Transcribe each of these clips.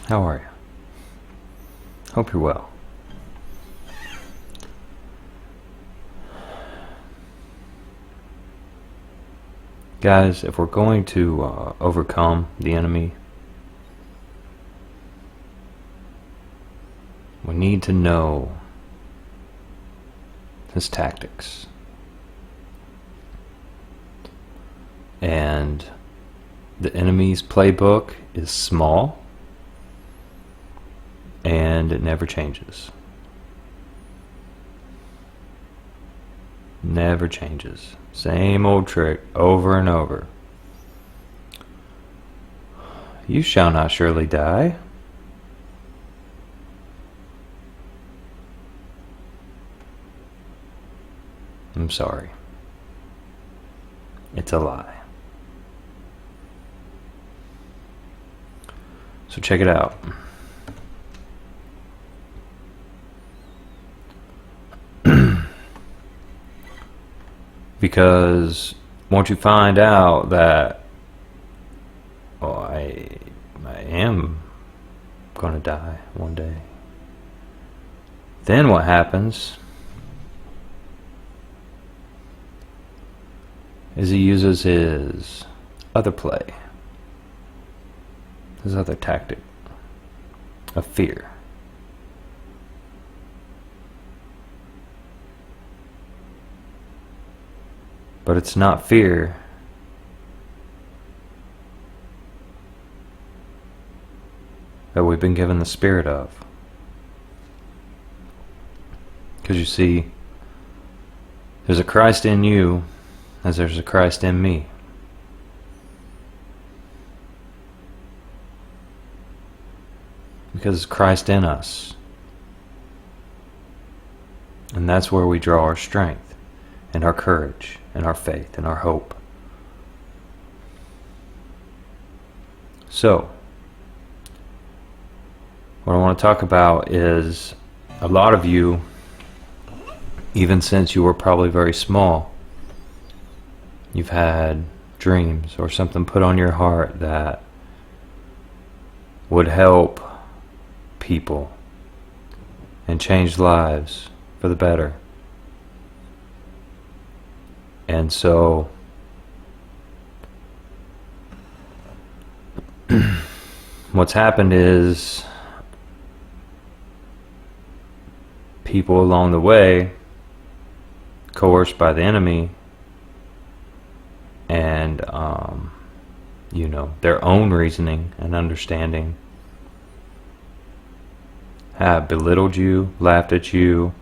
How are you? Hope you're well. Guys, if we're going to overcome the enemy, we need to know his tactics. And the enemy's playbook is small, and it never changes. Never changes. Same old trick over and over. You shall not surely die. I'm sorry. It's a lie. So check it out. Because once you find out that, I am going to die one day, then what happens is he uses his other play, his other tactic of fear. But it's not fear that we've been given the spirit of. Because you see, there's a Christ in you as there's a Christ in me. Because it's Christ in us. And that's where we draw our strength and our courage and our faith and our hope. So, what I want to talk about is a lot of you, even since you were probably very small, you've had dreams or something put on your heart that would help people and change lives for the better. And so what's happened is people along the way, coerced by the enemy, and their own reasoning and understanding, have belittled you, laughed at you,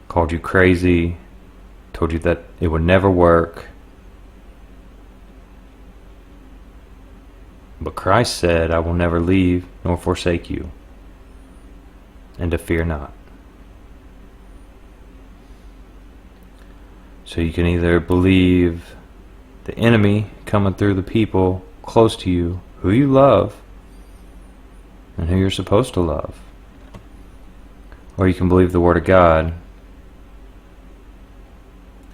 called you crazy, told you that it would never work. But Christ said, I will never leave nor forsake you, and to fear not. So you can either believe the enemy coming through the people close to you, who you love, and who you're supposed to love. Or you can believe the Word of God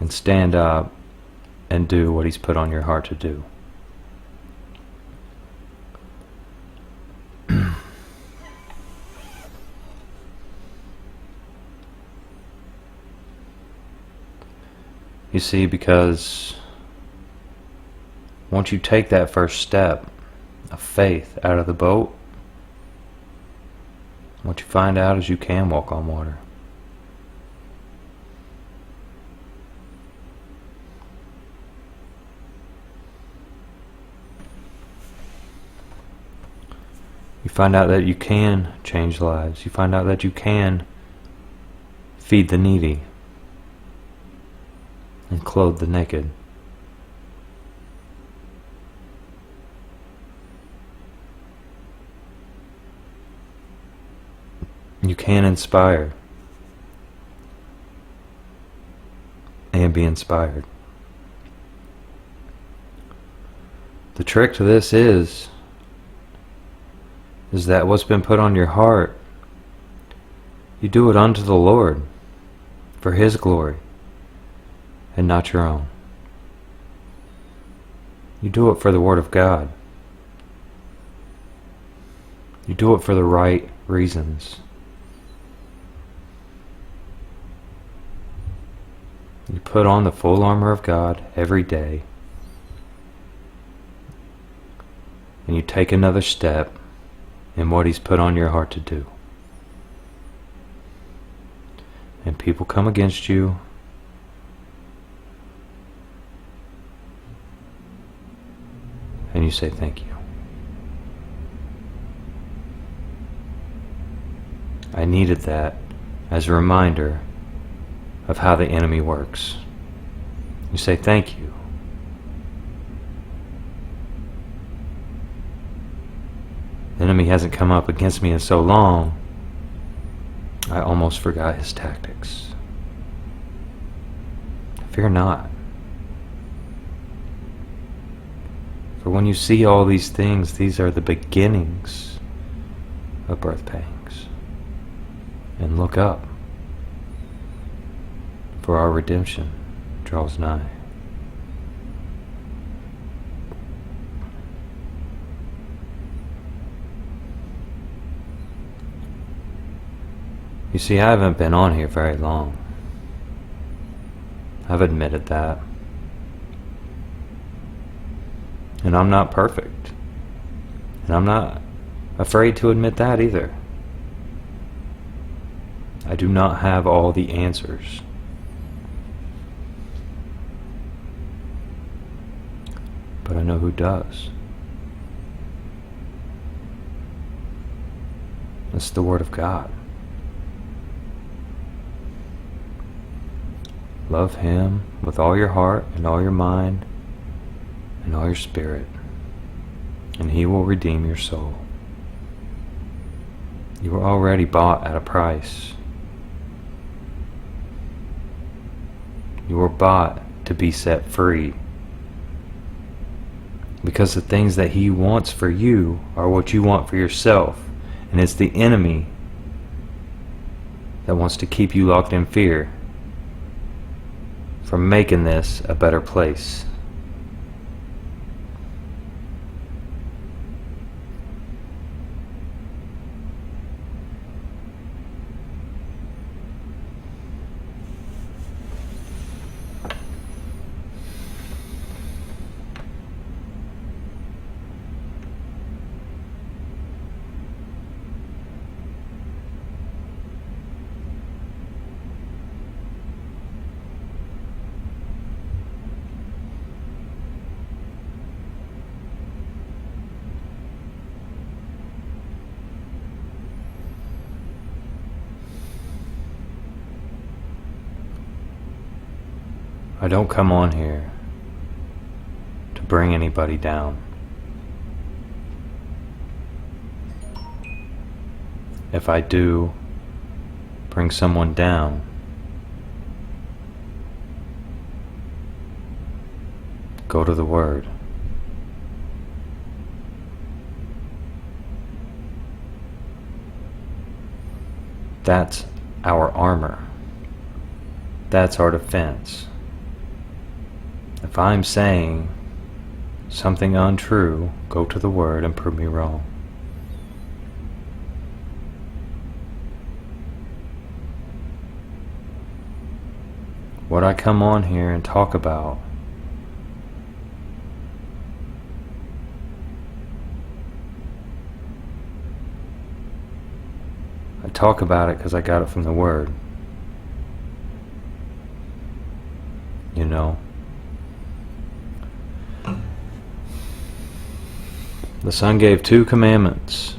and stand up and do what He's put on your heart to do. You see, because once you take that first step of faith out of the boat, what you find out is you can walk on water. You find out that you can change lives. You find out that you can feed the needy and clothe the naked. You can inspire and be inspired. The trick to this is that what's been put on your heart, you do it unto the Lord for His glory and not your own. You do it for the Word of God. You do it for the right reasons. You put on the full armor of God every day. And you take another step in what He's put on your heart to do. And people come against you. And you say thank you. I needed that as a reminder of how the enemy works. You say thank you. The enemy hasn't come up against me in so long, I almost forgot his tactics. Fear not. For when you see all these things, these are the beginnings of birth pangs. And look up, for our redemption draws nigh. You see, I haven't been on here very long. I've admitted that. And I'm not perfect. And I'm not afraid to admit that either. I do not have all the answers. But I know who does. It's the Word of God. Love Him with all your heart and all your mind and all your spirit, and He will redeem your soul. You were already bought at a price. You were bought to be set free. Because the things that He wants for you are what you want for yourself. And it's the enemy that wants to keep you locked in fear from making this a better place. I don't come on here to bring anybody down. If I do bring someone down, go to the Word. That's our armor. That's our defense. If I'm saying something untrue, go to the Word and prove me wrong. What I come on here and talk about I talk about it because I got it from the Word. You know? The Son gave 2 commandments.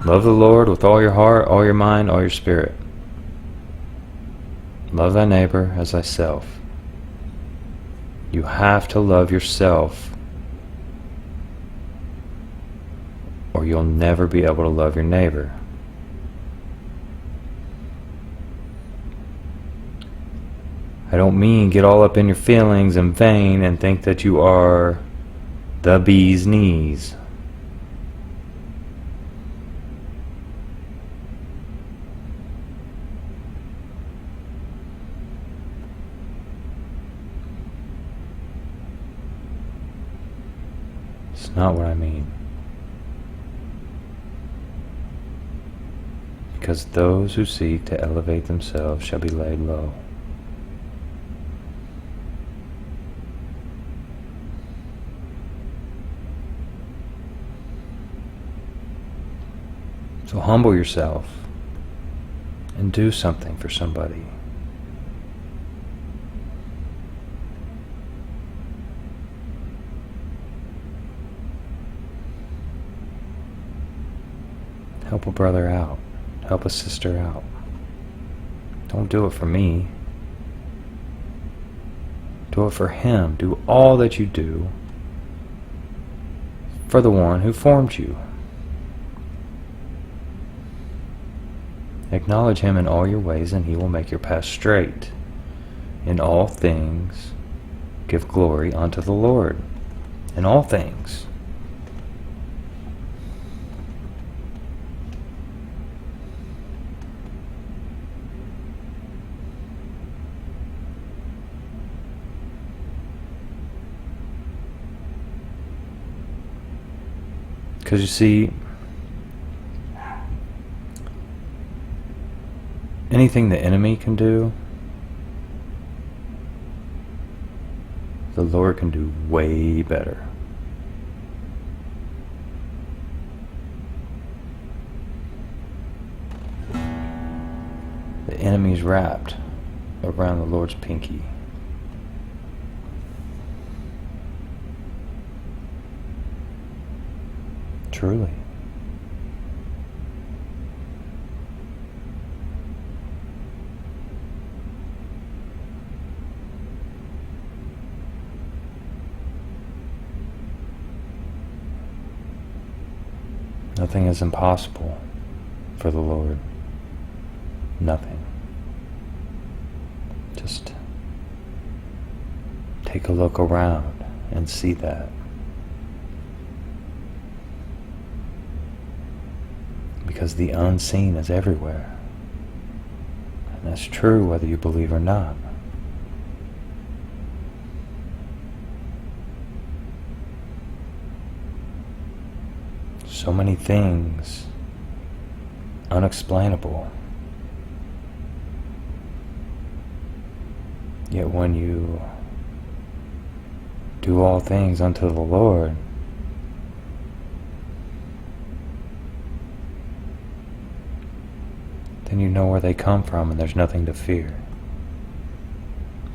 Love the Lord with all your heart, all your mind, all your spirit. Love thy neighbor as thyself. You have to love yourself, or you'll never be able to love your neighbor. I don't mean get all up in your feelings and vain and think that you are the bee's knees. It's not what I mean. because those who seek to elevate themselves shall be laid low. So humble yourself and do something for somebody. Help a brother out. Help a sister out. Don't do it for me. Do it for him. Do all that you do for the one who formed you. Acknowledge him in all your ways, and he will make your path straight. In all things, give glory unto the Lord. In all things. Because you see, anything the enemy can do, the Lord can do way better. The enemy's wrapped around the Lord's pinky. Truly. Nothing is impossible for the Lord. Nothing. Just take a look around and see that. Because the unseen is everywhere. And that's true whether you believe or not. So many things unexplainable. Yet when you do all things unto the Lord, then you know where they come from and there's nothing to fear.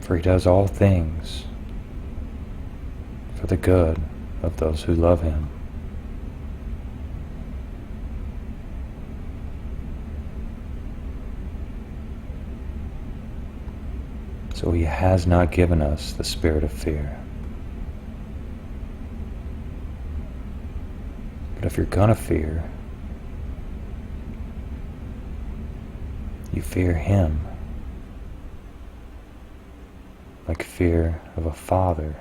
For he does all things for the good of those who love him. So he has not given us the spirit of fear. But if you're gonna fear, you fear him. Like fear of a father.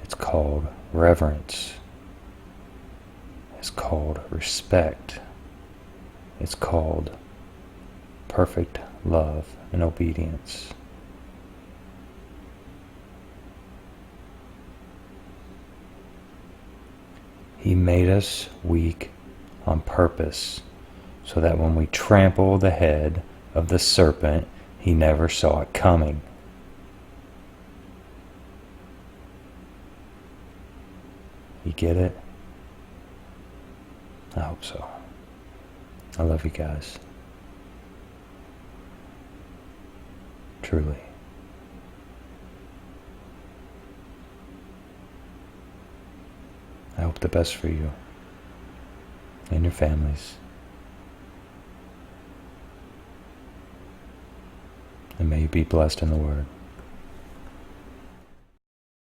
It's called reverence. It's called respect. It's called perfect love and obedience. He made us weak on purpose, so that when we trample the head of the serpent, he never saw it coming. You get it? I hope so. I love you guys. Truly. I hope the best for you and your families. And may you be blessed in the Word.